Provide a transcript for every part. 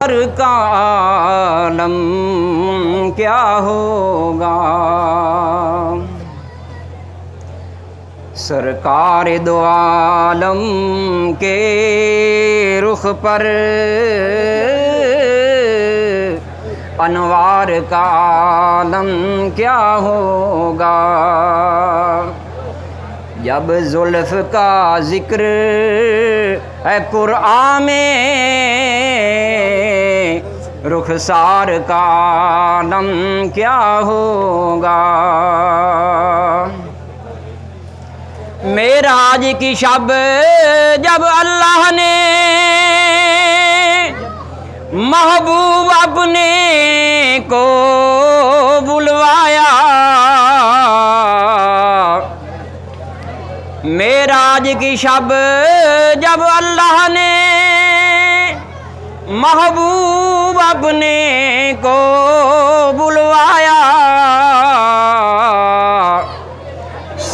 انوار کا عالم کیا ہوگا؟ سرکار دو عالم کے رخ پر انوار کا عالم کیا ہوگا؟ جب زلف کا ذکر ہے قرآن میں رخسار کا عالم کیا ہوگا؟ معراج کی شب جب اللہ نے محبوب اپنے کو بلوایا، معراج کی شب جب اللہ نے محبوب اپنے کو بلوایا،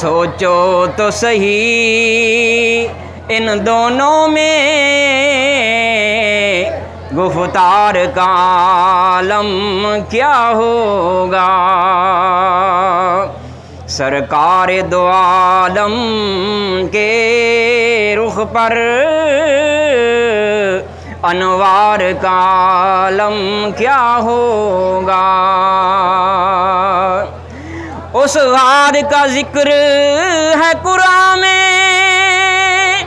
سوچو تو صحیح ان دونوں میں گفتار کا عالم کیا ہوگا؟ سرکار دو عالم کے رخ پر انوار کا عالم کیا ہوگا؟ اس غار کا ذکر ہے قرآن میں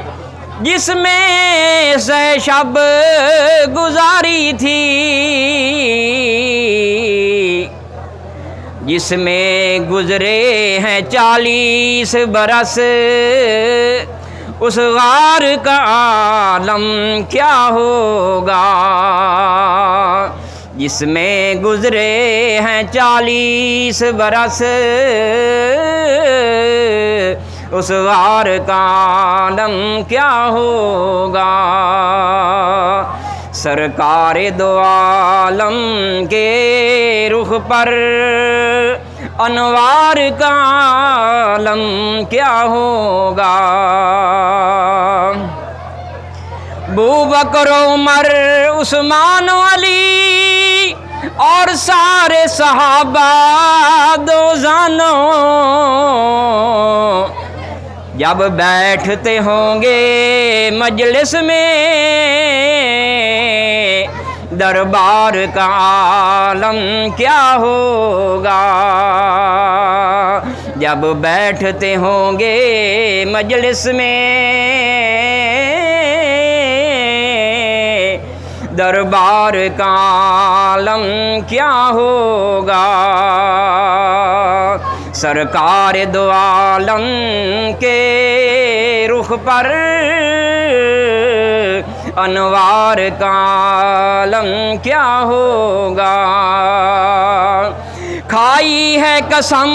جس میں سے شب گزاری تھی، جس میں گزرے ہیں 40 برس، اس غار کا عالم کیا ہوگا؟ جس میں گزرے ہیں 40 برس، اس غار کا عالم کیا ہوگا؟ سرکار دو عالم کے رخ پر انوار کا عالم کیا ہوگا؟ ابوبکر عمر عثمان علی اور سارے صحابہ دو زانوں جب بیٹھتے ہوں گے مجلس میں دربار کا عالم کیا ہوگا؟ جب بیٹھتے ہوں گے مجلس میں دربار کا عالم کیا ہوگا؟ سرکار دو عالم کے رخ پر انوار کا عالم کیا ہوگا؟ کھائی ہے قسم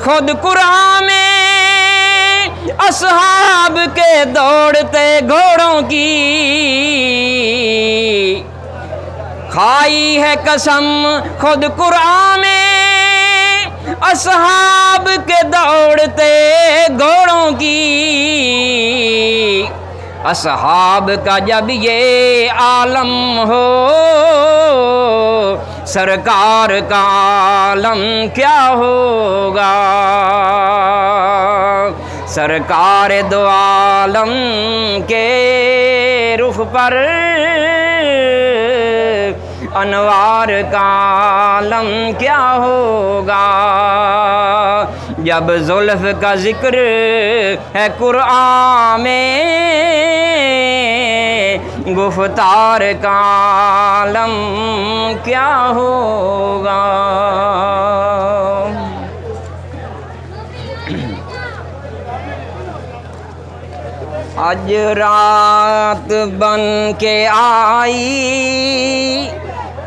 خود قرآن میں اصحاب کے دوڑتے گھوڑوں کی، کھائی ہے قسم خود قرآن میں اصحاب کے دوڑتے گھوڑوں کی، اصحاب کا جب یہ عالم ہو سرکار کا عالم کیا ہوگا؟ سرکار دو عالم کے رخ پر انوار کا عالم کیا ہوگا؟ جب زلف کا ذکر ہے قرآن میں گفتار کا عالم کیا ہوگا؟ آج رات بن کے آئی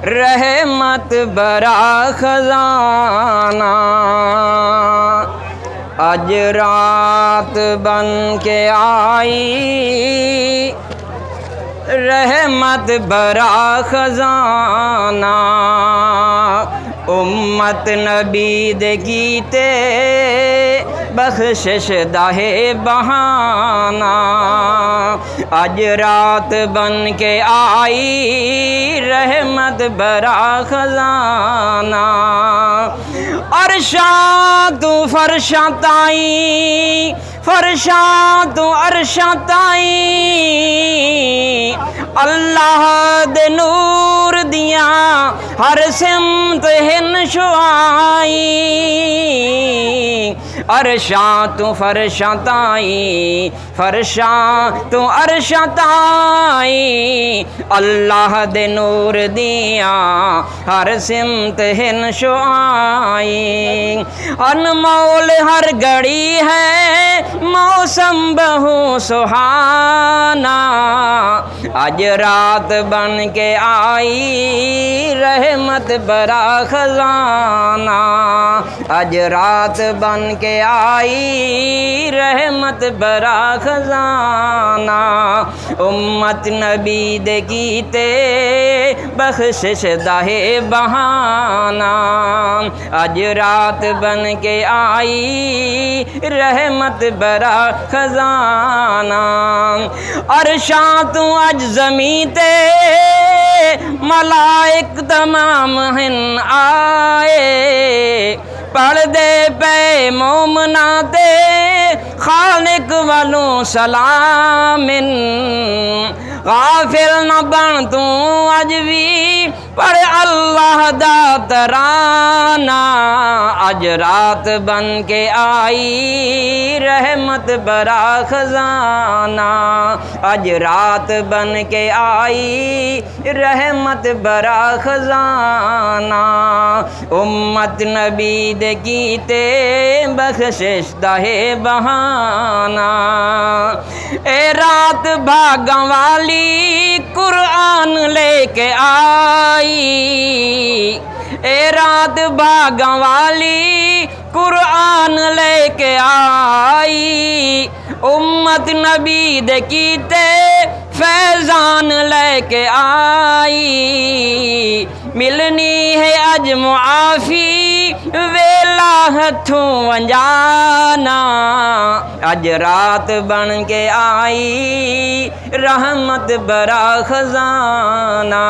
رحمت برا خزانہ، آج رات بن کے آئی رحمت برا خزانہ، امت نبی دے کیتے بخشش دہ بہانا، آج رات بن کے آئی رحمت برا خزانہ، عرشاں تو فرشاں تائیں، فرشاں تو عرشاں تائیں، اللہ دے نور دیاں ہر سمت ہن شعائیں، عرشاں تو فرشاں تائیں، فرشاں تو عرشاں تائیں، اللہ دے نور دیاں ہر سمت ہن شعائیں، انمول ہر گھڑی ہے موسم بہو سہانا، آج رات بن کے آئی رحمت برا خزانہ، آج رات بن کے آئی رحمت برا خزانہ، امت نبی دے کیتے بخشش دہ بہانا، آج رات بن کے آئی رحمت برا خزانہ، عرشاں تو اج زمین تے ملائک تمام ہن آئے، پڑھ دے پے مومنا تے خالق والوں سلامن، غافل نہ بن تو اج بھی پڑھ اللہ دا ترانہ، اج رات بن کے آئی رحمت برا خزانہ، اج رات بن کے آئی رحمت برا خزانہ، امت نبی دے کیتے بخشش دہ بہانا، اے رات بھاگاں والی قرآن لے کے آئی، اے رات بھاگاں والی قرآن لے کے آئی، امت نبی دے کیتے فیضان لے کے آئی، ملنی ہے اج معافی ویلا ہتھوں انجانا، اج رات بن کے آئی رحمت برا خزانہ،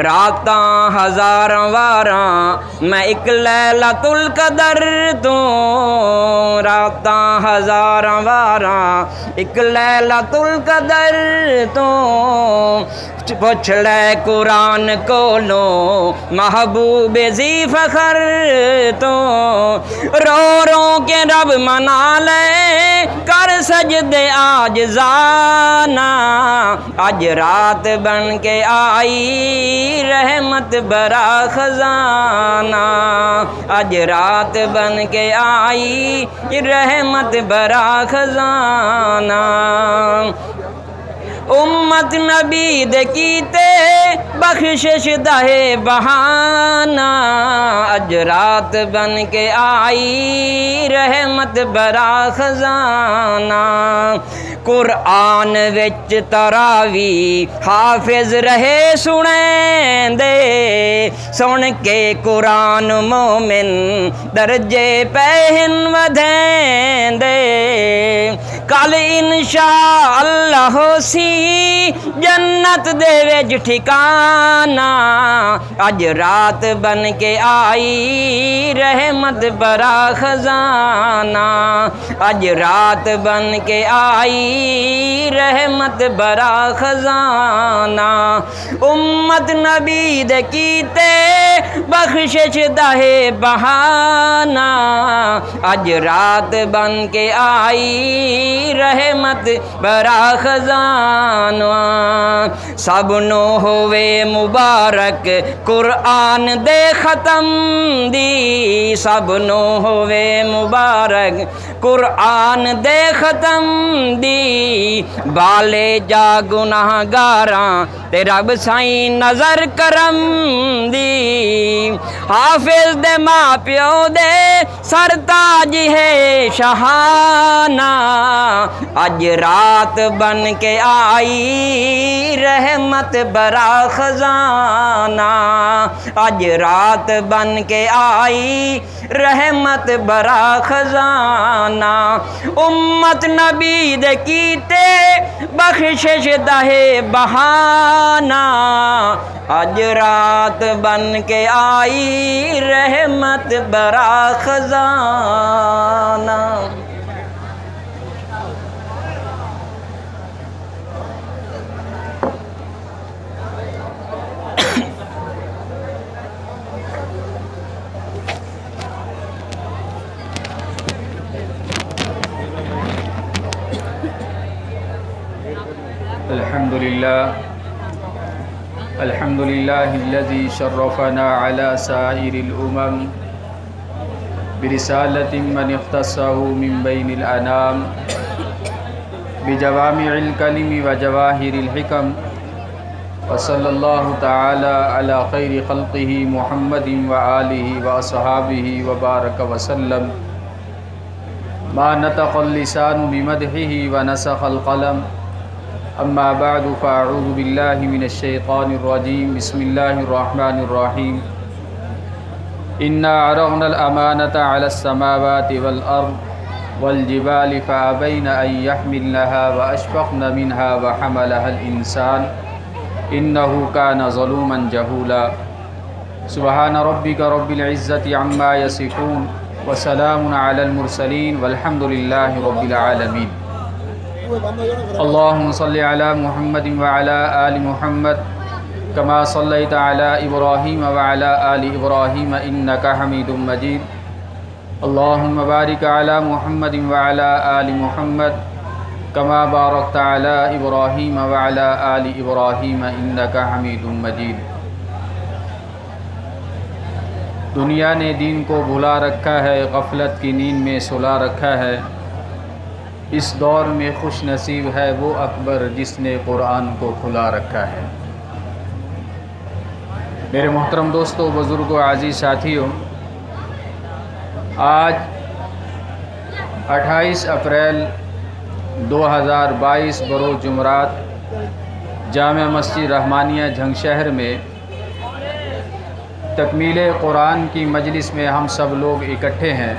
راتاں ہزاراں واراں میں ایک لیلۃ القدر تو، راتاں ہزاراں واراں ایک لیلۃ القدر تو، پوچھ لے قرآن کولوں محبوب ذی فخر تو، رو رو کے رب منا لے کر سجدے عاجزانہ، آج رات بن کے آئی رحمت برا خزانہ، آج رات بن کے آئی رحمت برا خزانہ، امت نبی دے کیتے بخشش دہ بہانا، اج رات بن کے آئی رحمت برا خزانہ، قرآن وچ تراوی حافظ رہے سنیں دے، سن کے قرآن مومن درجے پہن ودھیں دے، کل انشاءاللہ ہو سی جنت دے وچ ٹھکانہ، اج رات بن کے آئی رحمت برا خزانہ، اج رات بن کے آئی رحمت برا خزانہ، امت نبی دے کیتے بخشش دہ بہانا، اج رات بن کے آئی رحمت برا خزانہ، سب نو ہوئے مبارک قرآن دے ختم دی، سب نو ہوئے مبارک قرآن دے ختم دی، بالے جا گناہ گاراں تے رب سائیں نظر کرم دی، حافظ دے ماں پیو دے سرتاج ہے شہانہ اج رات بن کے آئی رحمت برا خزانہ اج رات بن کے آئی رحمت برا خزانہ امت نبی دے کیتے بخشش دہے بہانہ اج رات بن کے آئی رحمت برا خزانہ الحمد لله الذي شرفنا على سائر الأمم برسالة من اختصه من بين الأنام بجوامع الكلم وجواهر الحكم وصلى الله تعالى على خير خلقه محمد وآله وأصحابه وبارك وسلم ما نطق اللسان بمدحه ونسخ القلم اما بعد فاعوذ باللہ من الشیطان الرجیم بسم اللہ الرحمن الرحیم انا عرضنا الامانة على السماوات والارض والجبال فابین ان يحملنها واشفقن منها وحملها الانسان انه كان ظلوما جهولا سبحان ربك رب العزة عما يصفون وسلام على المرسلين والحمد لله رب العالمين اللهم صل على محمد وعلى آل محمد كما صليت على إبراهيم وعلى آل إبراهيم إنك حميد مجيد اللهم بارك على محمد وعلى آل محمد كما باركت على إبراهيم وعلى آل إبراهيم إنك حميد مجيد دنیا نے دین کو بھلا رکھا ہے، غفلت کی نیند میں سلا رکھا ہے۔ اس دور میں خوش نصیب ہے وہ اکبر جس نے قرآن کو کھلا رکھا ہے۔ میرے محترم دوستو، بزرگوں، عزیز ساتھیوں، آج 28 اپریل 2022 بروز جمعرات جامع مسجد رحمانیہ جھنگ شہر میں تکمیل قرآن کی مجلس میں ہم سب لوگ اکٹھے ہیں۔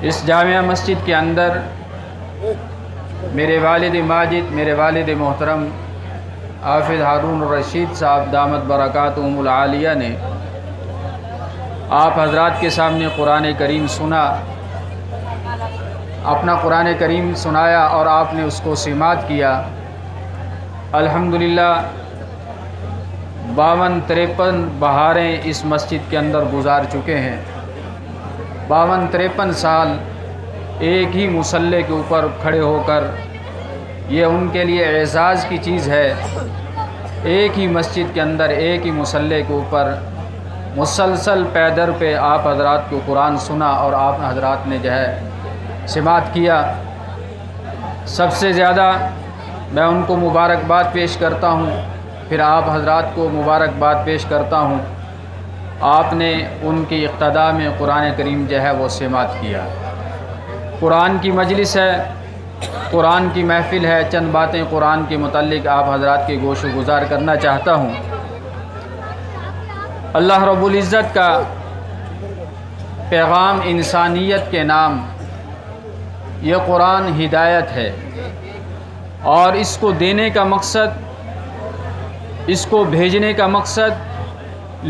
اس جامعہ مسجد کے اندر میرے والد ماجد، میرے والد محترم حافظ ہارون الرشید صاحب دامت برکاتہم العالیہ نے آپ حضرات کے سامنے قرآن کریم سنا، اپنا قرآن کریم سنایا اور آپ نے اس کو سماعت کیا۔ الحمدللہ 52-53 بہاریں اس مسجد کے اندر گزار چکے ہیں۔ 52-53 سال ایک ہی مصلی کے اوپر کھڑے ہو کر، یہ ان کے لیے اعزاز کی چیز ہے۔ ایک ہی مسجد کے اندر ایک ہی مصلی کے اوپر مسلسل پیدر پہ آپ حضرات کو قرآن سنا اور آپ حضرات نے جو ہے سماعت کیا۔ سب سے زیادہ میں ان کو مبارکباد پیش کرتا ہوں، پھر آپ حضرات کو مبارکباد پیش کرتا ہوں۔ آپ نے ان کی اقتداء میں قرآن کریم جو ہے وہ سماعت کیا۔ قرآن کی مجلس ہے، قرآن کی محفل ہے، چند باتیں قرآن کے متعلق آپ حضرات کے گوش و گزار کرنا چاہتا ہوں۔ اللہ رب العزت کا پیغام انسانیت کے نام یہ قرآن ہدایت ہے، اور اس کو دینے کا مقصد، اس کو بھیجنے کا مقصد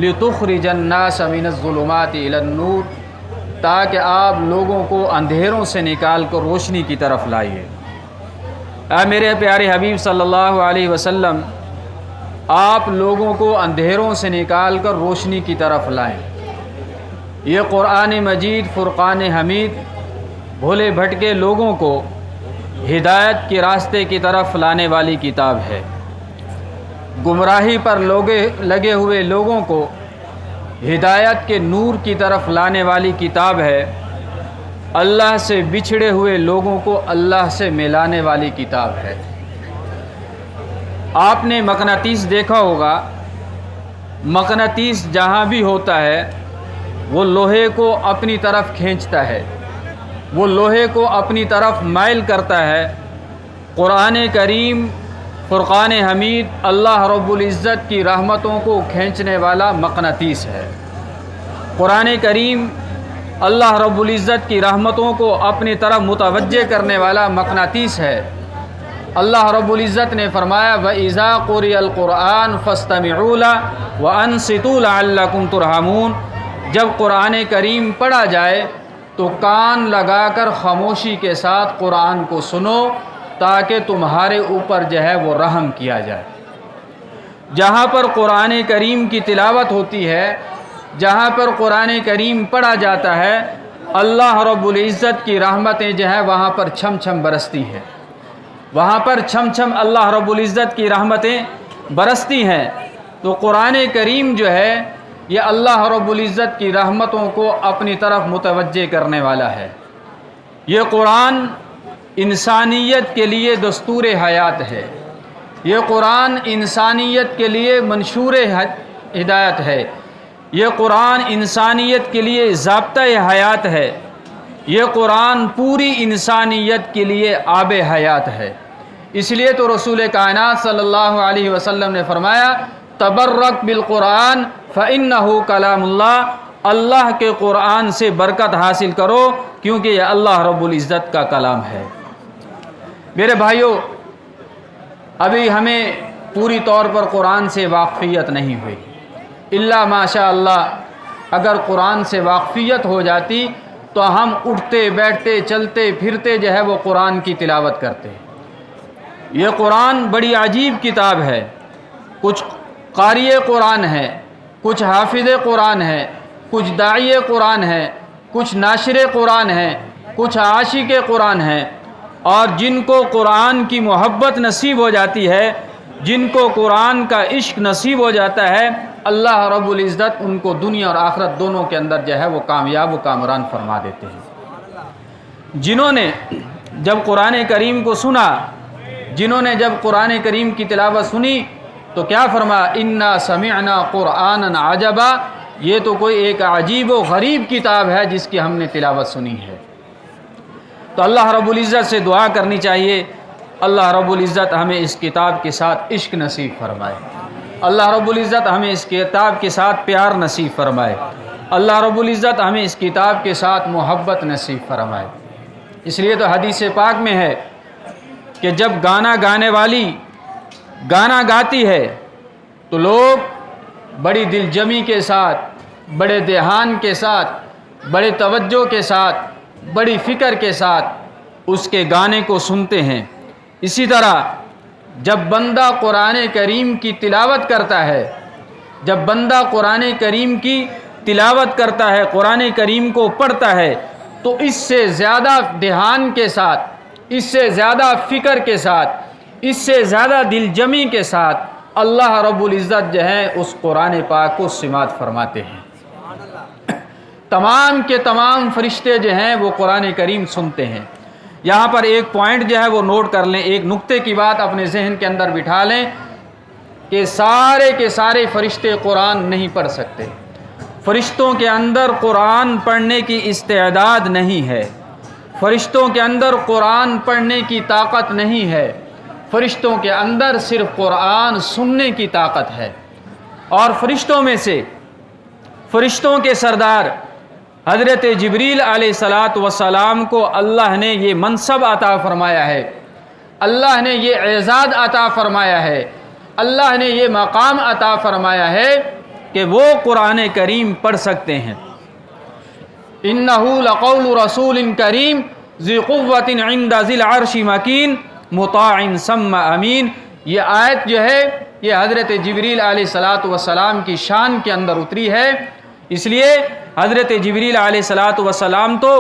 لِتُخْرِجَ النَّاسَ مِنَ الظُّلُمَاتِ إِلَى النُّورِ، تاکہ آپ لوگوں کو اندھیروں سے نکال کر روشنی کی طرف لائیے۔ اے میرے پیارے حبیب صلی اللہ علیہ وسلم، آپ لوگوں کو اندھیروں سے نکال کر روشنی کی طرف لائیں۔ یہ قرآن مجید فرقان حمید بھولے بھٹکے لوگوں کو ہدایت کے راستے کی طرف لانے والی کتاب ہے۔ گمراہی پر لگے ہوئے لوگوں کو ہدایت کے نور کی طرف لانے والی کتاب ہے۔ اللہ سے بچھڑے ہوئے لوگوں کو اللہ سے ملانے والی کتاب ہے۔ آپ نے مقناطیس دیکھا ہوگا، مقناطیس جہاں بھی ہوتا ہے وہ لوہے کو اپنی طرف کھینچتا ہے، وہ لوہے کو اپنی طرف مائل کرتا ہے۔ قرآن کریم فرقان حمید اللہ رب العزت کی رحمتوں کو کھینچنے والا مقناطیس ہے۔ قرآن کریم اللہ رب العزت کی رحمتوں کو اپنی طرف متوجہ کرنے والا مقناطیس ہے۔ اللہ رب العزت نے فرمایا وَإِذَا قُرِئَ الْقُرْآنُ فَاسْتَمِعُوا لَهُ وَأَنصِتُوا لَعَلَّكُمْ تُرْحَمُونَ، جب قرآن کریم پڑھا جائے تو کان لگا کر خاموشی کے ساتھ قرآن کو سنو تاکہ تمہارے اوپر جو ہے وہ رحم کیا جائے۔ جہاں پر قرآن کریم کی تلاوت ہوتی ہے، جہاں پر قرآن کریم پڑھا جاتا ہے، اللہ رب العزت کی رحمتیں جو ہے وہاں پر چھم چھم برستی ہیں، وہاں پر چھم چھم اللہ رب العزت کی رحمتیں برستی ہیں۔ تو قرآن کریم جو ہے یہ اللہ رب العزت کی رحمتوں کو اپنی طرف متوجہ کرنے والا ہے۔ یہ قرآن انسانیت کے لیے دستور حیات ہے، یہ قرآن انسانیت کے لیے منشور ہدایت ہے، یہ قرآن انسانیت کے لیے ضابطۂ حیات ہے، یہ قرآن پوری انسانیت کے لیے آب حیات ہے۔ اس لیے تو رسول کائنات صلی اللہ علیہ وسلم نے فرمایا تبرک بالقرآن فإنہ کلام اللہ، اللہ کے قرآن سے برکت حاصل کرو کیونکہ یہ اللہ رب العزت کا کلام ہے۔ میرے بھائیوں، ابھی ہمیں پوری طور پر قرآن سے واقفیت نہیں ہوئی، الا ماشاء اللہ اگر قرآن سے واقفیت ہو جاتی تو ہم اٹھتے بیٹھتے چلتے پھرتے جو ہے وہ قرآن کی تلاوت کرتے۔ یہ قرآن بڑی عجیب کتاب ہے، کچھ قاری قرآن ہے، کچھ حافظ قرآن ہے، کچھ داعی قرآن ہے، کچھ ناشر قرآن ہے، کچھ عاشق قرآن ہے، اور جن کو قرآن کی محبت نصیب ہو جاتی ہے، جن کو قرآن کا عشق نصیب ہو جاتا ہے، اللہ رب العزت ان کو دنیا اور آخرت دونوں کے اندر جو ہے وہ کامیاب و کامران فرما دیتے ہیں۔ جنہوں نے جب قرآن کریم کو سنا، جنہوں نے جب قرآن کریم کی تلاوت سنی تو کیا فرمایا انا سمعنا قرآنا عجبا، یہ تو کوئی ایک عجیب و غریب کتاب ہے جس کی ہم نے تلاوت سنی ہے۔ تو اللہ رب العزت سے دعا کرنی چاہیے اللہ رب العزت ہمیں اس کتاب کے ساتھ عشق نصیب فرمائے، اللہ رب العزت ہمیں اس کتاب کے ساتھ پیار نصیب فرمائے، اللہ رب العزت ہمیں اس کتاب کے ساتھ محبت نصیب فرمائے۔ اس لیے تو حدیث پاک میں ہے کہ جب گانا گانے والی گانا گاتی ہے تو لوگ بڑی دل جمی کے ساتھ، بڑے دھیان کے ساتھ، بڑے توجہ کے ساتھ، بڑی فکر کے ساتھ اس کے گانے کو سنتے ہیں۔ اسی طرح جب بندہ قرآن کریم کی تلاوت کرتا ہے، جب بندہ قرآن کریم کی تلاوت کرتا ہے، قرآن کریم کو پڑھتا ہے، تو اس سے زیادہ دھیان کے ساتھ، اس سے زیادہ فکر کے ساتھ، اس سے زیادہ دل جمی کے ساتھ اللہ رب العزت جو ہے اس قرآن پاک کو سماعت فرماتے ہیں۔ تمام کے تمام فرشتے جو ہیں وہ قرآن کریم سنتے ہیں۔ یہاں پر ایک پوائنٹ جو ہے وہ نوٹ کر لیں، ایک نقطے کی بات اپنے ذہن کے اندر بٹھا لیں کہ سارے کے سارے فرشتے قرآن نہیں پڑھ سکتے۔ فرشتوں کے اندر قرآن پڑھنے کی استعداد نہیں ہے، فرشتوں کے اندر قرآن پڑھنے کی طاقت نہیں ہے، فرشتوں کے اندر صرف قرآن سننے کی طاقت ہے۔ اور فرشتوں میں سے فرشتوں کے سردار حضرت جبریل علیہ الصلاۃ والسلام کو اللہ نے یہ منصب عطا فرمایا ہے، اللہ نے یہ اعزاز عطا فرمایا ہے، اللہ نے یہ مقام عطا فرمایا ہے کہ وہ قرآن کریم پڑھ سکتے ہیں۔ إِنَّهُ لَقَوْلُ رَسُولٍ كَرِيمٍ ذِي قُوَّةٍ عِنْدَ ذِي الْعَرْشِ مَكِينٍ مُطَاعٍ ثَمَّ أَمِينٍ۔ یہ آیت جو ہے یہ حضرت جبریل علیہ الصلاۃ والسلام کی شان کے اندر اتری ہے۔ اس لیے حضرت جبریل علیہ الصلاۃ والسلام تو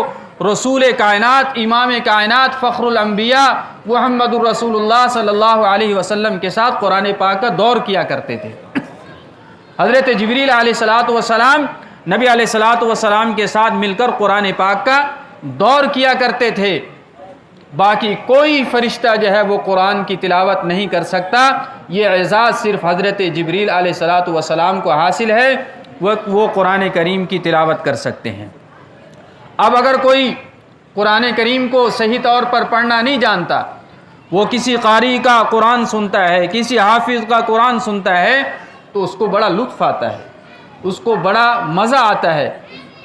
رسول کائنات، امام کائنات، فخر الانبیاء محمد الرسول اللہ صلی اللہ علیہ وسلم کے ساتھ قرآن پاک کا دور کیا کرتے تھے۔ حضرت جبریل علیہ الصلاۃ والسلام نبی علیہ الصلاۃ والسلام کے ساتھ مل کر قرآن پاک کا دور کیا کرتے تھے۔ باقی کوئی فرشتہ جو ہے وہ قرآن کی تلاوت نہیں کر سکتا یہ اعزاز صرف حضرت جبریل علیہ الصلاۃ والسلام کو حاصل ہے، وہ قرآن کریم کی تلاوت کر سکتے ہیں۔ اب اگر کوئی قرآن کریم کو صحیح طور پر پڑھنا نہیں جانتا، وہ کسی قاری کا قرآن سنتا ہے، کسی حافظ کا قرآن سنتا ہے، تو اس کو بڑا لطف آتا ہے، اس کو بڑا مزہ آتا ہے،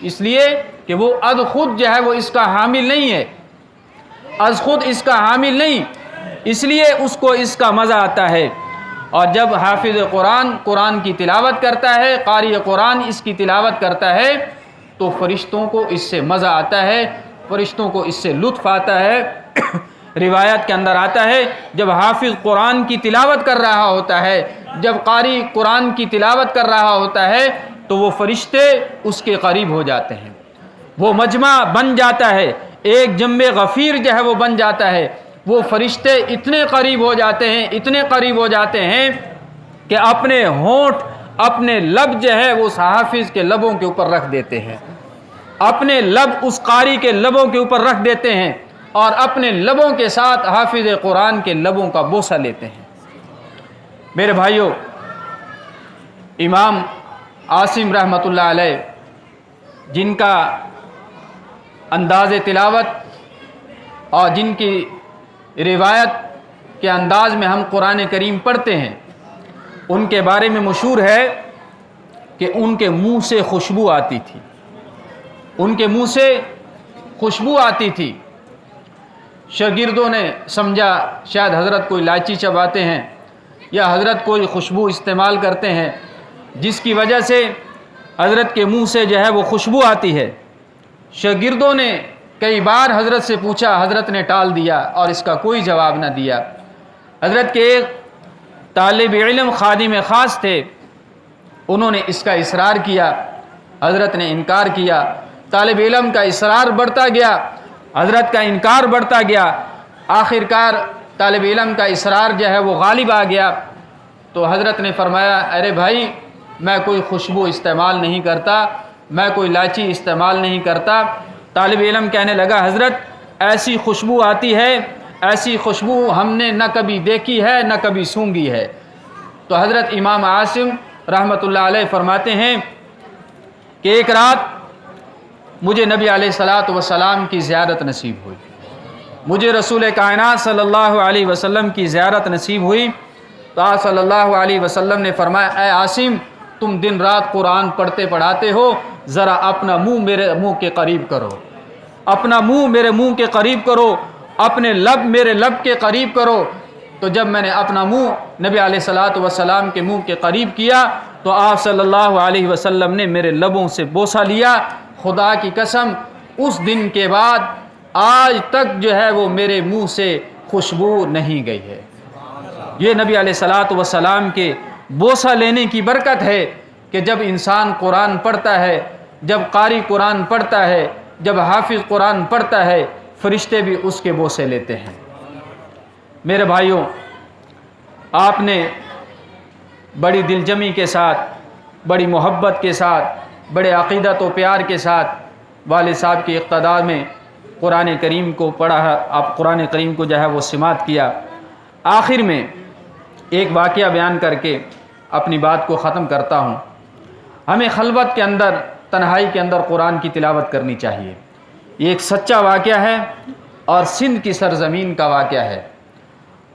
اس لیے کہ وہ از خود جو ہے وہ اس کا حامل نہیں ہے، از خود اس کا حامل نہیں، اس لیے اس کو اس کا مزہ آتا ہے۔ اور جب حافظ قرآن کی تلاوت کرتا ہے، قاری قرآن اس کی تلاوت کرتا ہے، تو فرشتوں کو اس سے مزہ آتا ہے، فرشتوں کو اس سے لطف آتا ہے۔ روایت کے اندر آتا ہے جب حافظ قرآن کی تلاوت کر رہا ہوتا ہے، جب قاری قرآن کی تلاوت کر رہا ہوتا ہے، تو وہ فرشتے اس کے قریب ہو جاتے ہیں، وہ مجمع بن جاتا ہے، ایک جنب غفیر جو ہے وہ بن جاتا ہے، وہ فرشتے اتنے قریب ہو جاتے ہیں، اتنے قریب ہو جاتے ہیں کہ اپنے ہونٹ، اپنے لب جو ہے وہ اس حافظ کے لبوں کے اوپر رکھ دیتے ہیں، اپنے لب اس قاری کے لبوں کے اوپر رکھ دیتے ہیں، اور اپنے لبوں کے ساتھ حافظ قرآن کے لبوں کا بوسہ لیتے ہیں۔ میرے بھائیوں، امام عاصم رحمۃ اللہ علیہ، جن کا انداز تلاوت اور جن کی روایت کے انداز میں ہم قرآن کریم پڑھتے ہیں، ان کے بارے میں مشہور ہے کہ ان کے منہ سے خوشبو آتی تھی، ان کے منہ سے خوشبو آتی تھی۔ شاگردوں نے سمجھا شاید حضرت کوئی الائچی چباتے ہیں یا حضرت کوئی خوشبو استعمال کرتے ہیں، جس کی وجہ سے حضرت کے منہ سے جو ہے وہ خوشبو آتی ہے۔ شاگردوں نے کئی بار حضرت سے پوچھا، حضرت نے ٹال دیا اور اس کا کوئی جواب نہ دیا۔ حضرت کے ایک طالب علم خادم خاص تھے، انہوں نے اس کا اصرار کیا، حضرت نے انکار کیا، طالب علم کا اصرار بڑھتا گیا، حضرت کا انکار بڑھتا گیا، آخر کار طالب علم کا اصرار جو ہے وہ غالب آ گیا، تو حضرت نے فرمایا، ارے بھائی، میں کوئی خوشبو استعمال نہیں کرتا، میں کوئی الائچی استعمال نہیں کرتا۔ طالب علم کہنے لگا، حضرت ایسی خوشبو آتی ہے، ایسی خوشبو ہم نے نہ کبھی دیکھی ہے نہ کبھی سونگھی ہے۔ تو حضرت امام عاصم رحمۃ اللہ علیہ فرماتے ہیں کہ ایک رات مجھے نبی علیہ الصلاۃ والسلام کی زیارت نصیب ہوئی، مجھے رسول کائنات صلی اللہ علیہ وسلم کی زیارت نصیب ہوئی، تو آپ صلی اللہ علیہ وسلم نے فرمایا، اے عاصم، تم دن رات قرآن پڑھتے پڑھاتے ہو، ذرا اپنا منہ میرے منہ کے قریب کرو، اپنا منہ میرے منہ کے قریب کرو، اپنے لب میرے لب کے قریب کرو۔ تو جب میں نے اپنا منہ نبی علیہ الصلاۃ والسلام کے منہ کے قریب کیا، تو آپ صلی اللہ علیہ وسلم نے میرے لبوں سے بوسہ لیا۔ خدا کی قسم، اس دن کے بعد آج تک جو ہے وہ میرے منہ سے خوشبو نہیں گئی ہے۔ یہ نبی علیہ الصلاۃ والسلام کے بوسہ لینے کی برکت ہے کہ جب انسان قرآن پڑھتا ہے، جب قاری قرآن پڑھتا ہے، جب حافظ قرآن پڑھتا ہے، فرشتے بھی اس کے بوسے لیتے ہیں۔ میرے بھائیوں، آپ نے بڑی دل جمی کے ساتھ، بڑی محبت کے ساتھ، بڑے عقیدت و پیار کے ساتھ والد صاحب کی اقتداء میں قرآن کریم کو پڑھا، آپ قرآن کریم کو جو ہے وہ سماعت کیا۔ آخر میں ایک واقعہ بیان کر کے اپنی بات کو ختم کرتا ہوں۔ ہمیں خلوت کے اندر، تنہائی کے اندر قرآن کی تلاوت کرنی چاہیے۔ یہ ایک سچا واقعہ ہے اور سندھ کی سرزمین کا واقعہ ہے۔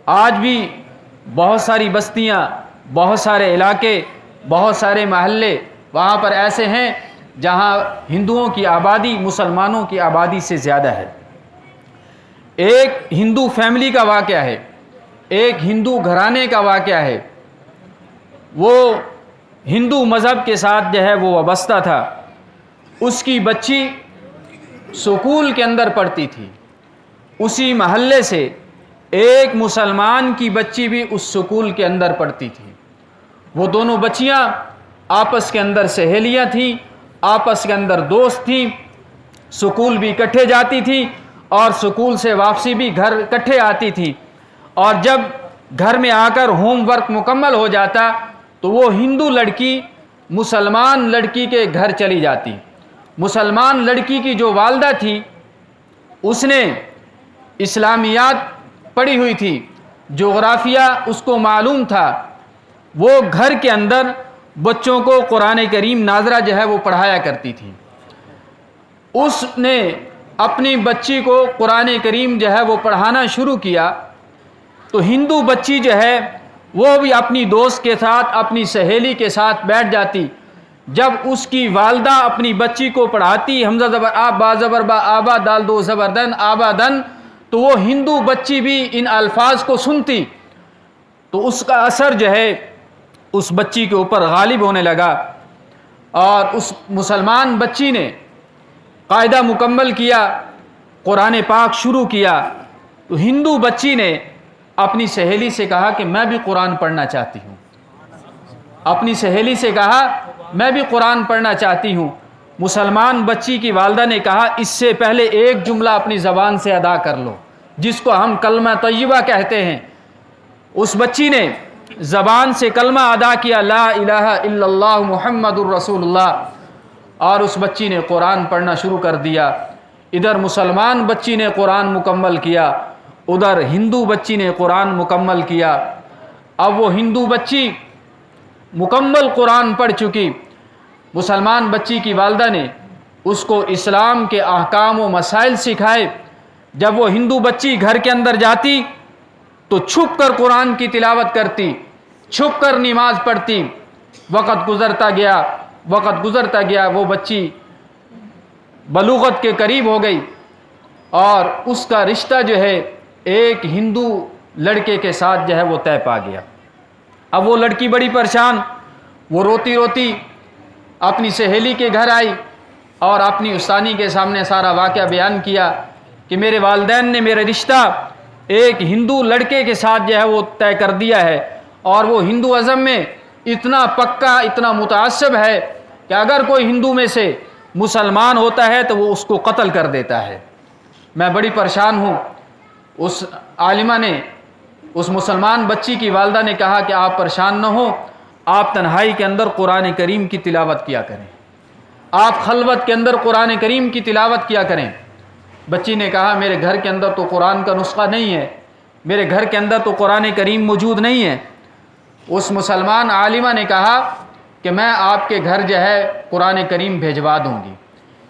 آج بھی بہت ساری بستیاں، بہت سارے علاقے، بہت سارے محلے وہاں پر ایسے ہیں جہاں ہندوؤں کی آبادی مسلمانوں کی آبادی سے زیادہ ہے۔ ایک ہندو فیملی کا واقعہ ہے، ایک ہندو گھرانے کا واقعہ ہے۔ وہ ہندو مذہب کے ساتھ جو ہے وہ وابستہ تھا۔ اس کی بچی سکول کے اندر پڑھتی تھی۔ اسی محلے سے ایک مسلمان کی بچی بھی اس سکول کے اندر پڑھتی تھی۔ وہ دونوں بچیاں آپس کے اندر سہیلیاں تھیں، آپس کے اندر دوست تھیں، سکول بھی اکٹھے جاتی تھی اور سکول سے واپسی بھی گھر اکٹھے آتی تھی۔ اور جب گھر میں آ کر ہوم ورک مکمل ہو جاتا تو وہ ہندو لڑکی مسلمان لڑکی کے گھر چلی جاتی۔ مسلمان لڑکی کی جو والدہ تھی، اس نے اسلامیات پڑھی ہوئی تھی، جغرافیہ اس کو معلوم تھا، وہ گھر کے اندر بچوں کو قرآن کریم ناظرہ جو ہے وہ پڑھایا کرتی تھی۔ اس نے اپنی بچی کو قرآن کریم جو ہے وہ پڑھانا شروع کیا تو ہندو بچی جو ہے وہ بھی اپنی دوست کے ساتھ، اپنی سہیلی کے ساتھ بیٹھ جاتی۔ جب اس کی والدہ اپنی بچی کو پڑھاتی حمزہ زبر آ با زبر با آبا دال دو زبر دن آبادن، تو وہ ہندو بچی بھی ان الفاظ کو سنتی تو اس کا اثر جو ہے اس بچی کے اوپر غالب ہونے لگا، اور اس مسلمان بچی نے قاعدہ مکمل کیا، قرآن پاک شروع کیا۔ تو ہندو بچی نے اپنی سہیلی سے کہا کہ میں بھی قرآن پڑھنا چاہتی ہوں، اپنی سہیلی سے کہا میں بھی قرآن پڑھنا چاہتی ہوں۔ مسلمان بچی کی والدہ نے کہا اس سے پہلے ایک جملہ اپنی زبان سے ادا کر لو، جس کو ہم کلمہ طیبہ کہتے ہیں۔ اس بچی نے زبان سے کلمہ ادا کیا، لا الہ الا اللہ محمد الرسول اللہ، اور اس بچی نے قرآن پڑھنا شروع کر دیا۔ ادھر مسلمان بچی نے قرآن مکمل کیا، ادھر ہندو بچی نے قرآن مکمل کیا۔ اب وہ ہندو بچی مکمل قرآن پڑھ چکی، مسلمان بچی کی والدہ نے اس کو اسلام کے احکام و مسائل سکھائے۔ جب وہ ہندو بچی گھر کے اندر جاتی تو چھپ کر قرآن کی تلاوت کرتی، چھپ کر نماز پڑھتی۔ وقت گزرتا گیا، وہ بچی بلوغت کے قریب ہو گئی اور اس کا رشتہ جو ہے ایک ہندو لڑکے کے ساتھ جو ہے وہ طے پا گیا۔ اب وہ لڑکی بڑی پریشان، وہ روتی روتی اپنی سہیلی کے گھر آئی اور اپنی استانی کے سامنے سارا واقعہ بیان کیا کہ میرے والدین نے میرا رشتہ ایک ہندو لڑکے کے ساتھ جو ہے وہ طے کر دیا ہے، اور وہ ہندو ازم میں اتنا پکا، اتنا متعصب ہے کہ اگر کوئی ہندو میں سے مسلمان ہوتا ہے تو وہ اس کو قتل کر دیتا ہے۔ میں بڑی پریشان ہوں۔ اس عالمہ نے، اس مسلمان بچی کی والدہ نے کہا کہ آپ پریشان نہ ہو، آپ تنہائی کے اندر قرآن کریم کی تلاوت کیا کریں، آپ خلوت کے اندر قرآن کریم کی تلاوت کیا کریں۔ بچی نے کہا میرے گھر کے اندر تو قرآن کا نسخہ نہیں ہے، میرے گھر کے اندر تو قرآن کریم موجود نہیں ہے۔ اس مسلمان عالمہ نے کہا کہ میں آپ کے گھر جو ہے قرآن کریم بھیجوا دوں گی۔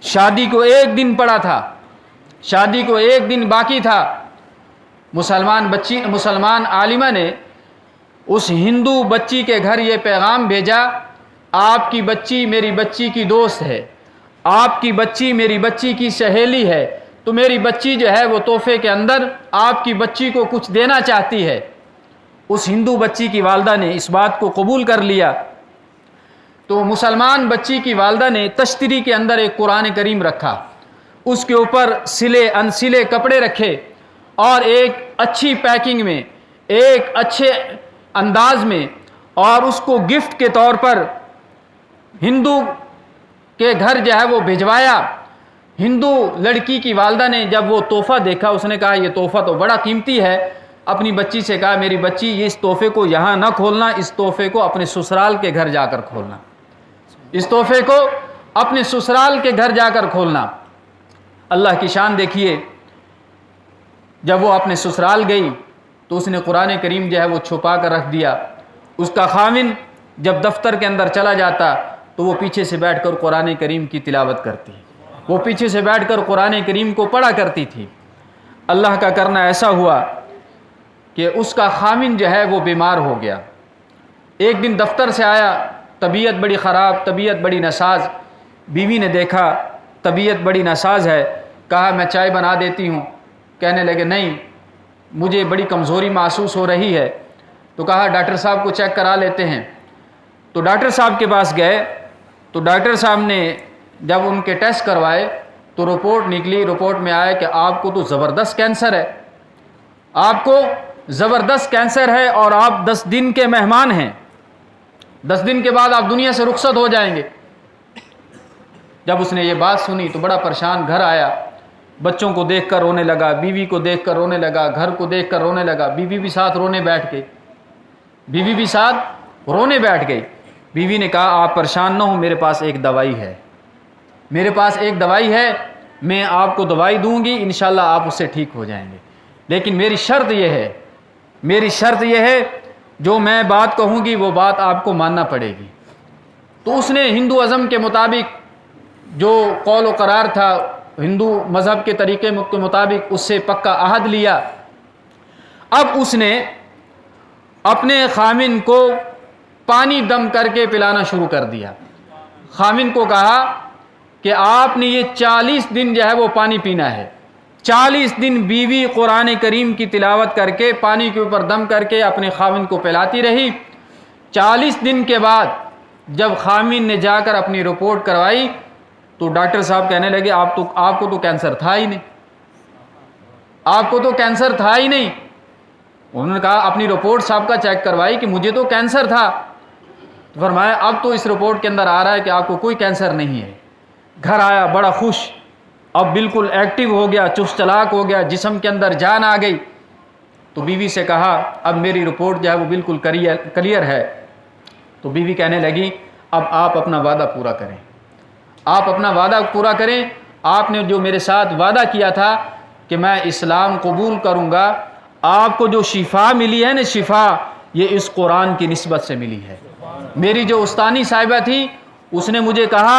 شادی کو ایک دن پڑا تھا، شادی کو ایک دن باقی تھا۔ مسلمان عالمہ نے اس ہندو بچی کے گھر یہ پیغام بھیجا، آپ کی بچی میری بچی کی دوست ہے، آپ کی بچی میری بچی کی سہیلی ہے، تو میری بچی جو ہے وہ تحفے کے اندر آپ کی بچی کو کچھ دینا چاہتی ہے۔ اس ہندو بچی کی والدہ نے اس بات کو قبول کر لیا۔ تو مسلمان بچی کی والدہ نے تشتری کے اندر ایک قرآن کریم رکھا، اس کے اوپر سلے انسلے کپڑے رکھے، اور ایک اچھی پیکنگ میں، ایک اچھے انداز میں، اور اس کو گفٹ کے طور پر ہندو کے گھر جو ہے وہ بھجوایا۔ ہندو لڑکی کی والدہ نے جب وہ تحفہ دیکھا، اس نے کہا یہ تحفہ تو بڑا قیمتی ہے۔ اپنی بچی سے کہا میری بچی یہ اس تحفے کو یہاں نہ کھولنا، اس تحفے کو اپنے سسرال کے گھر جا کر کھولنا، اس تحفے کو اپنے سسرال کے گھر جا کر کھولنا۔ اللہ کی شان دیکھیے، جب وہ اپنے سسرال گئی تو اس نے قرآن کریم جو ہے وہ چھپا کر رکھ دیا۔ اس کا خاوند جب دفتر کے اندر چلا جاتا تو وہ پیچھے سے بیٹھ کر قرآن کریم کی تلاوت کرتی، وہ پیچھے سے بیٹھ کر قرآن کریم کو پڑھا کرتی تھی۔ اللہ کا کرنا ایسا ہوا کہ اس کا خاوند جو ہے وہ بیمار ہو گیا۔ ایک دن دفتر سے آیا، طبیعت بڑی خراب، طبیعت بڑی ناساز۔ بیوی نے دیکھا طبیعت بڑی ناساز ہے، کہا میں چائے بنا دیتی ہوں۔ کہنے لگے نہیں، مجھے بڑی کمزوری محسوس ہو رہی ہے۔ تو کہا ڈاکٹر صاحب کو چیک کرا لیتے ہیں۔ تو ڈاکٹر صاحب کے پاس گئے تو ڈاکٹر صاحب نے جب ان کے ٹیسٹ کروائے تو رپورٹ نکلی، رپورٹ میں آیا کہ آپ کو تو زبردست کینسر ہے، آپ کو زبردست کینسر ہے، اور آپ 10 دن کے مہمان ہیں، 10 دن کے بعد آپ دنیا سے رخصت ہو جائیں گے۔ جب اس نے یہ بات سنی تو بڑا پریشان گھر آیا، بچوں کو دیکھ کر رونے لگا، بیوی کو دیکھ کر رونے لگا، گھر کو دیکھ کر رونے لگا۔ بیوی بھی ساتھ رونے بیٹھ گئی، بیوی بھی ساتھ رونے بیٹھ گئی۔ بیوی نے کہا آپ پریشان نہ ہو، میرے پاس ایک دوائی ہے، میرے پاس ایک دوائی ہے، میں آپ کو دوائی دوں گی، انشاءاللہ آپ اس سے ٹھیک ہو جائیں گے، لیکن میری شرط یہ ہے، میری شرط یہ ہے جو میں بات کہوں گی وہ بات آپ کو ماننا پڑے گی۔ تو اس نے ہندو ازم کے مطابق جو قول و قرار تھا ہندو مذہب کے طریقے کے مطابق اس سے پکا عہد لیا۔ اب اس نے اپنے خامن کو پانی دم کر کے پلانا شروع کر دیا۔ خامن کو کہا کہ آپ نے یہ 40 دن جو ہے وہ پانی پینا ہے۔ 40 دن بیوی قرآن کریم کی تلاوت کر کے پانی کے اوپر دم کر کے اپنے خامن کو پلاتی رہی۔ 40 دن کے بعد جب خامن نے جا کر اپنی رپورٹ کروائی تو ڈاکٹر صاحب کہنے لگے آپ کو تو کینسر تھا ہی نہیں، آپ کو تو کینسر تھا ہی نہیں۔ انہوں نے کہا اپنی رپورٹ صاحب کا چیک کروائی کہ مجھے تو کینسر تھا۔ فرمایا اب تو اس رپورٹ کے اندر آ رہا ہے کہ آپ کو کوئی کینسر نہیں ہے۔ گھر آیا بڑا خوش، اب بالکل ایکٹیو ہو گیا، چست چلاک ہو گیا، جسم کے اندر جان آ گئی۔ تو بیوی سے کہا اب میری رپورٹ جو ہے وہ بالکل کلیئر ہے۔ تو بیوی کہنے لگی اب آپ اپنا وعدہ پورا کریں، آپ اپنا وعدہ پورا کریں۔ آپ نے جو میرے ساتھ وعدہ کیا تھا کہ میں اسلام قبول کروں گا، آپ کو جو شفا ملی ہے نا، شفا یہ اس قرآن کی نسبت سے ملی ہے۔ میری جو استانی صاحبہ تھی اس نے مجھے کہا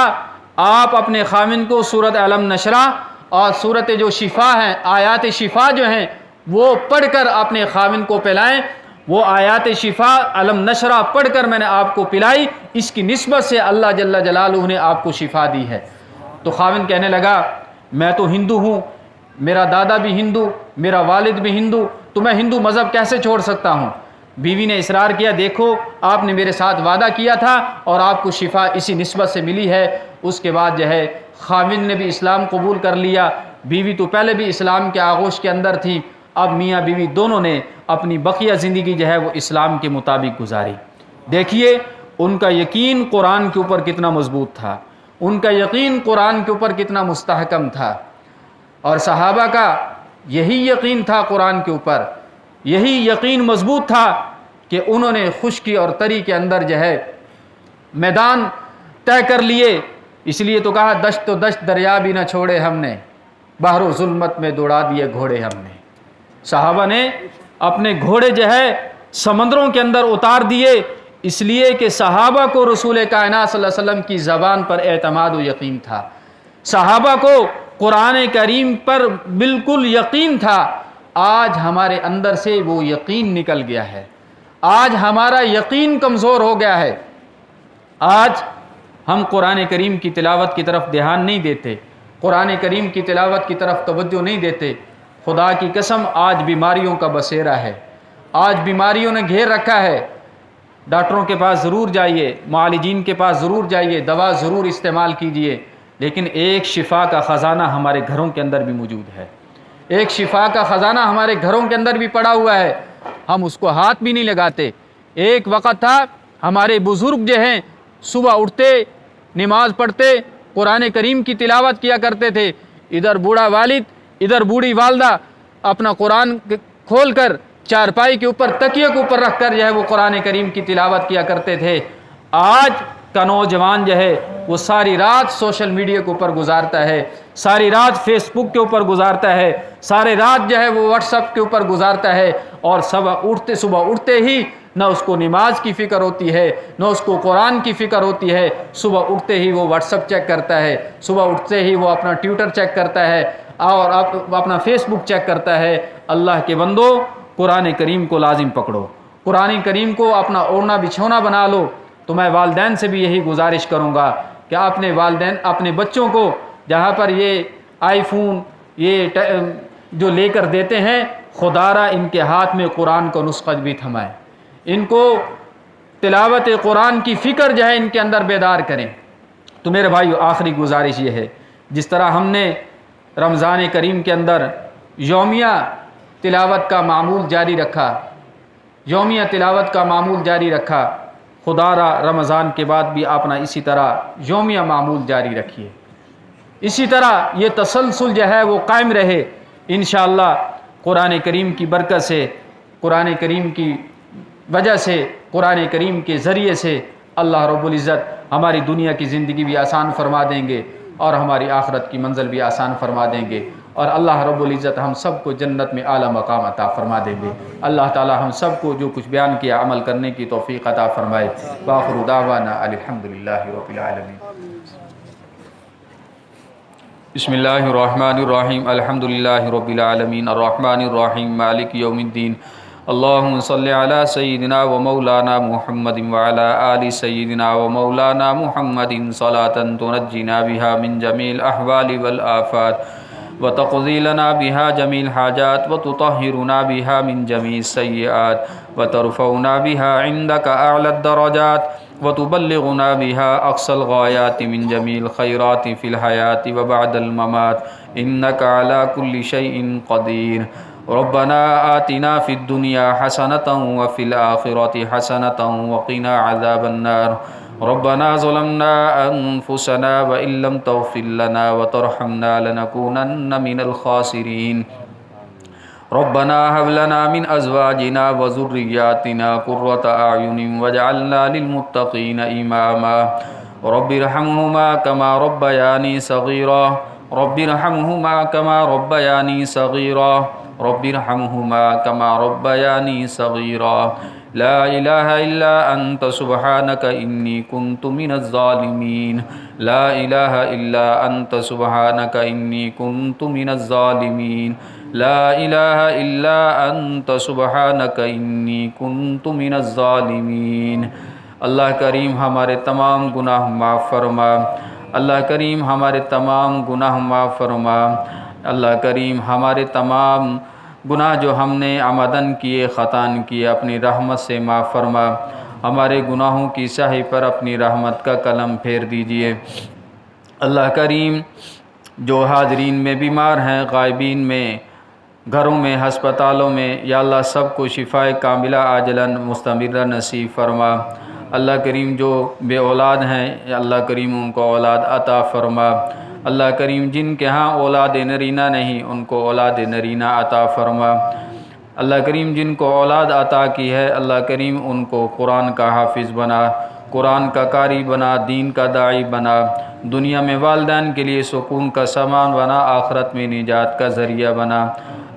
آپ اپنے خامن کو سورۃ علم نشرہ اور سورۃ جو شفا ہیں، آیات شفا جو ہیں وہ پڑھ کر اپنے خامن کو پلائیں۔ وہ آیات شفا علم نشرہ پڑھ کر میں نے آپ کو پلائی، اس کی نسبت سے اللہ جل جلالہ نے آپ کو شفا دی ہے۔ تو خامن کہنے لگا میں تو ہندو ہوں، میرا دادا بھی ہندو، میرا والد بھی ہندو، تو میں ہندو مذہب کیسے چھوڑ سکتا ہوں؟ بیوی نے اصرار کیا دیکھو آپ نے میرے ساتھ وعدہ کیا تھا اور آپ کو شفا اسی نسبت سے ملی ہے۔ اس کے بعد جو ہے خامن نے بھی اسلام قبول کر لیا۔ بیوی تو پہلے بھی اسلام کے آغوش کے اندر تھی، اب میاں بیوی دونوں نے اپنی بقیہ زندگی جو ہے وہ اسلام کے مطابق گزاری۔ دیکھیے ان کا یقین قرآن کے اوپر کتنا مضبوط تھا، ان کا یقین قرآن کے اوپر کتنا مستحکم تھا، اور صحابہ کا یہی یقین تھا قرآن کے اوپر، یہی یقین مضبوط تھا کہ انہوں نے خشکی اور تری کے اندر جو ہے میدان طے کر لیے۔ اس لیے تو کہا دشت و دشت دریا بھی نہ چھوڑے ہم نے، بحر و ظلمت میں دوڑا دیے گھوڑے ہم نے۔ صحابہ نے اپنے گھوڑے جو ہے سمندروں کے اندر اتار دیے، اس لیے کہ صحابہ کو رسول کائنات صلی اللہ علیہ وسلم کی زبان پر اعتماد و یقین تھا، صحابہ کو قرآن کریم پر بالکل یقین تھا۔ آج ہمارے اندر سے وہ یقین نکل گیا ہے، آج ہمارا یقین کمزور ہو گیا ہے، آج ہم قرآن کریم کی تلاوت کی طرف دھیان نہیں دیتے، قرآن کریم کی تلاوت کی طرف توجہ نہیں دیتے۔ خدا کی قسم آج بیماریوں کا بسیرا ہے، آج بیماریوں نے گھیر رکھا ہے۔ ڈاکٹروں کے پاس ضرور جائیے، معالجین کے پاس ضرور جائیے، دوا ضرور استعمال کیجیے، لیکن ایک شفا کا خزانہ ہمارے گھروں کے اندر بھی موجود ہے، ایک شفا کا خزانہ ہمارے گھروں کے اندر بھی پڑا ہوا ہے، ہم اس کو ہاتھ بھی نہیں لگاتے۔ ایک وقت تھا ہمارے بزرگ جو ہیں صبح اٹھتے، نماز پڑھتے، قرآن کریم کی تلاوت کیا کرتے تھے، ادھر بوڑھا والد ادھر بوڑھی والدہ اپنا قرآن کھول کر چارپائی کے اوپر تکیے کے اوپر رکھ کر جو ہے وہ قرآن کریم کی تلاوت کیا کرتے تھے۔ آج کا نوجوان جو ہے وہ ساری رات سوشل میڈیا کے اوپر گزارتا ہے، ساری رات فیس بک کے اوپر گزارتا ہے، سارے رات جو ہے وہ واٹس ایپ کے اوپر گزارتا ہے، اور صبح اٹھتے ہی نہ اس کو نماز کی فکر ہوتی ہے، نہ اس کو قرآن کی فکر ہوتی ہے۔ صبح اٹھتے ہی وہ واٹس ایپ چیک کرتا ہے، صبح اٹھتے ہی وہ اپنا ٹویٹر چیک کرتا ہے اور اپنا فیس بک چیک کرتا ہے۔ اللہ کے بندو قرآن کریم کو لازم پکڑو، قرآن کریم کو اپنا اوڑھنا بچھونا بنا لو۔ تو میں والدین سے بھی یہی گزارش کروں گا کہ اپنے والدین اپنے بچوں کو جہاں پر یہ آئی فون یہ جو لے کر دیتے ہیں، خدا را ان کے ہاتھ میں قرآن کو نسخہ بھی تھمائے، ان کو تلاوت قرآن کی فکر جو ہے ان کے اندر بیدار کریں۔ تو میرے بھائیو آخری گزارش یہ ہے، جس طرح ہم نے رمضان کریم کے اندر یومیہ تلاوت کا معمول جاری رکھا، یومیہ تلاوت کا معمول جاری رکھا، خدا را رمضان کے بعد بھی اپنا اسی طرح یومیہ معمول جاری رکھیے، اسی طرح یہ تسلسل جو ہے وہ قائم رہے۔ انشاءاللہ قرآن کریم کی برکت سے، قرآن کریم کی وجہ سے، قرآن کریم کے ذریعے سے اللہ رب العزت ہماری دنیا کی زندگی بھی آسان فرما دیں گے اور ہماری آخرت کی منزل بھی آسان فرما دیں گے۔ اور اللہ رب العزت ہم سب کو جنت میں اعلیٰ مقام عطا فرما دیں گے۔ اللہ تعالی ہم سب کو جو کچھ بیان کیا عمل کرنے کی توفیق عطا فرمائے۔ وآخر دعوانا الحمدللہ رب العالمین۔ بسم اللہ الرحمن الرحیم، الحمدللہ رب العالمین، الرحمن الرحیم، مالک یوم الدین۔ اللہم صلی علی سیدنا و مولانا محمد وعلی آل سیدنا و مولانا محمد صلاۃ تنجینا بها من جمیع الاحوال والآفات وتقضی لنا بها جمیع الحاجات وتطہرنا بها من جمیع السیئات وترفعنا بها عندك اعلی الدرجات وتبلغنا بها اقصى الغایات من جمیع الخیرات فی الحیاة وبعد الممات انك على كل شیء قدیر۔ ربنا آتنا فی الدنیا حسنة وفی الآخرة حسنة وقنا عذاب النار۔ ربنا ظلمنا انفسنا وان لم تغفر لنا وترحمنا لنكونن من الخاسرین۔ ربنا هب لنا من ازواجنا وذرياتنا قرة اعین واجعلنا للمتقین اماما۔ رب ارحمهما كما ربياني صغيرا، رب ارحمهما كما ربياني صغيرا، رب ارحمهما كما ربياني صغيرا۔ لا الہ الا انت سبحانك انی كنت من الظالمین۔ لا الہ الا انت سبحانك انی كنت من الظالمین۔ لا الہ الا انت سبحانك انی كنت من الظالمین۔ اللہ کریم ہمارے تمام گناہ معاف فرما۔ اللہ کریم ہمارے تمام گناہ معاف فرما۔ اللہ کریم ہمارے تمام گناہ جو ہم نے عمدن کیے خطاً کیے اپنی رحمت سے معاف فرما۔ ہمارے گناہوں کی سیاہی پر اپنی رحمت کا قلم پھیر دیجئے۔ اللہ کریم جو حاضرین میں بیمار ہیں، غائبین میں، گھروں میں، ہسپتالوں میں، یا اللہ سب کو شفائے کاملہ عاجلاً مستمرہ نصیب فرما۔ اللہ کریم جو بے اولاد ہیں، یا اللہ کریم ان کو اولاد عطا فرما۔ اللہ کریم جن کے ہاں اولاد نرینہ نہیں ان کو اولاد نرینہ عطا فرما۔ اللہ کریم جن کو اولاد عطا کی ہے اللہ کریم ان کو قرآن کا حافظ بنا، قرآن کا قاری بنا، دین کا داعی بنا، دنیا میں والدین کے لیے سکون کا سامان بنا، آخرت میں نجات کا ذریعہ بنا۔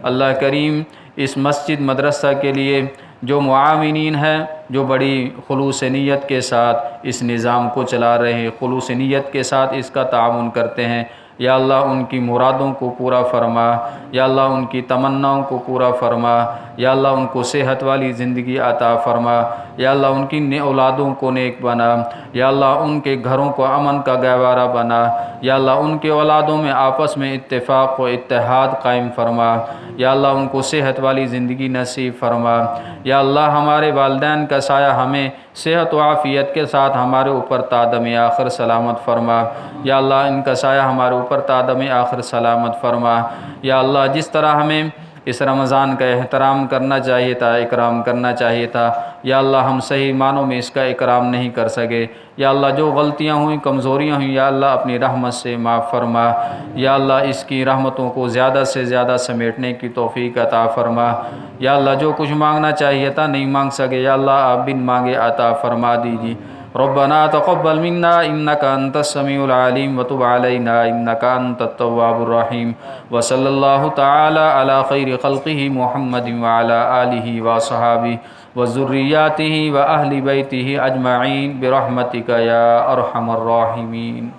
اللہ کریم اس مسجد مدرسہ کے لیے جو معاونین ہیں، جو بڑی خلوص نیت کے ساتھ اس نظام کو چلا رہے ہیں، خلوص نیت کے ساتھ اس کا تعاون کرتے ہیں، یا اللہ ان کی مرادوں کو پورا فرما، یا اللہ ان کی تمناؤں کو پورا فرما، یا اللہ ان کو صحت والی زندگی عطا فرما، یا اللہ ان کی اولادوں کو نیک بنا، یا اللہ ان کے گھروں کو امن کا گہوارہ بنا، یا اللہ ان کے اولادوں میں آپس میں اتفاق و اتحاد قائم فرما، یا اللہ ان کو صحت والی زندگی نصیب فرما، یا اللہ ہمارے والدین کا سایہ ہمیں صحت و عافیت کے ساتھ ہمارے اوپر تا دم آخر سلامت فرما، یا اللہ ان کا سایہ ہمارے اوپر تا دم آخر سلامت فرما۔ یا اللہ جس طرح ہمیں اس رمضان کا احترام کرنا چاہیے تھا، اکرام کرنا چاہیے تھا، یا اللہ ہم صحیح معنوں میں اس کا اکرام نہیں کر سکے، یا اللہ جو غلطیاں ہوئیں، کمزوریاں ہوئیں، یا اللہ اپنی رحمت سے معاف فرما، یا اللہ اس کی رحمتوں کو زیادہ سے زیادہ سمیٹنے کی توفیق عطا فرما، یا اللہ جو کچھ مانگنا چاہیے تھا نہیں مانگ سکے، یا اللہ آپ بن مانگے عطا فرما دیجیے۔ ربنا تقبل منا انك انت السميع العليم وتب علينا انك انت التواب الرحيم وصلى الله تعالى على خير خلقه محمد وعلى آله وصحبه وذرياته واهل بيته اجمعين برحمتك يا ارحم الراحمين۔